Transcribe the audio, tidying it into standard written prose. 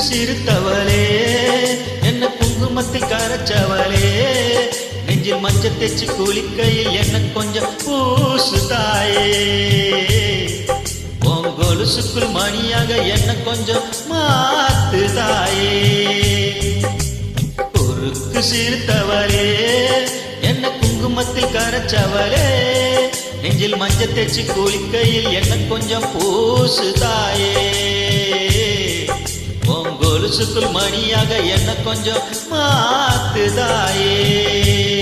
சிறுத்தவளே என்ன குங்குமத்தில் கரைச்சவளே நெஞ்சில் மஞ்சள் தேச்சு குளிக்கையில் என்ன கொஞ்சம் பூசு தாயே கொலுசுக்குள் மணியாக என்ன கொஞ்சம் மாத்து தாயே பொறுக்கு சிறுத்தவளே என்ன குங்குமத்தில் கரைச்சவளே நெஞ்சில் மஞ்சள் தேச்சு குளிக்கையில் என்ன கொஞ்சம் பூசு தாயே கொலுசுக்குள் மணியாக என்ன கொஞ்சம் மாத்து தாயே